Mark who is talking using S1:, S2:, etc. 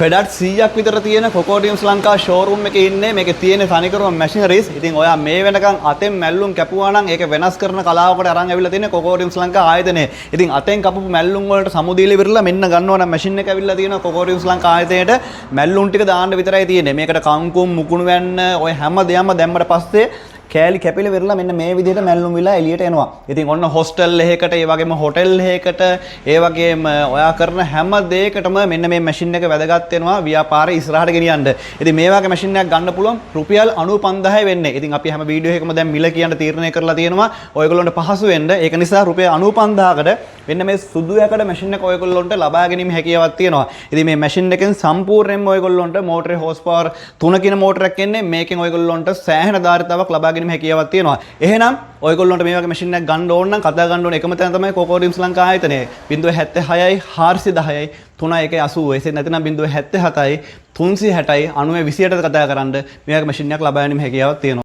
S1: පෙඩට් 100ක් විතර තියෙන කොකෝඩියම්ස් ලංකා ෂෝරූම් එකේ ඉන්නේ. මේකේ තියෙන තනිකරම මැෂිනරිස්. ඉතින් ඔයා මේ වෙනකන් අතෙන් මැල්ලුම් කැපුවා නම් ඒක වෙනස් කරන කලාවකට අරන් ඇවිල්ලා තියෙන කොකෝඩියම්ස් ලංකා ආයතනයේ. ඉතින් අතෙන් කපපු මැල්ලුම් වලට සමුදීලි විරලා මෙන්න ගන්නවා නම් මැෂින් එක ඇවිල්ලා තියෙනවා කොකෝඩියම්ස් ලංකා ආයතනයේට මැල්ලුම් ටික දාන්න විතරයි තියෙන්නේ. මේකට කංකුම් මුකුණු වැන්න ඔය හැම දෙයක්ම දැම්මට පස්සේ කෑලි කැපිලා වෙරලා මෙන්න මේ විදිහට මැල්ලුම් විලා එළියට එනවා. ඉතින් ඔන්න හොස්ටල් එකකට, ඒ වගේම හොටෙල් එකකට, ඒ වගේම ඔයා කරන හැම දෙයකටම මෙන්න මේ මැෂින් එක වැදගත් වෙනවා ව්‍යාපාරේ ඉස්සරහට ගෙනියන්න. ඉතින් මේ වගේ මැෂින් එකක් ගන්න පුළුවන් රුපියල් 95000 වෙන්නේ. ඉතින් අපි හැම වීඩියෝ එකකම දැන් මිල කියන්න තීරණය කරලා තියෙනවා ඔයගොල්ලන්ට පහසු වෙන්න. ඒක නිසා රුපියල් 95000කට මෙන්න මේ සුදු යකඩ මැෂින් එක ඔයගොල්ලන්ට ලබා ගැනීම හැකියාවක් තියෙනවා. ඉතින් මේ මැෂින් එකෙන් සම්පූර්ණයෙන්ම ඔයගොල්ලන්ට මෝටරේ හෝස් පවර් 3 මෝටරයක් එන්නේ. මේකෙන් ඔයගොල්ලන්ට සෑහෙන ධාරිතාවක් ලබා හැකියාවක් තියෙනවා. එහෙනම් ඔයගොල්ලොන්ට මේ වගේ මැෂින් එකක් ගන්න ඕන නම් කතා ගන්න ඕන එකම තැන තමයි කොකෝඩියම්ස් ලංකා ආයතනය. 076යි 410යි 3180. එසේ නැත්නම් 077යි 360යි 9028ට කතා කරන්න මේ වගේ මැෂින් එකක් ලබා ගැනීම හැකියාවක් තියෙනවා.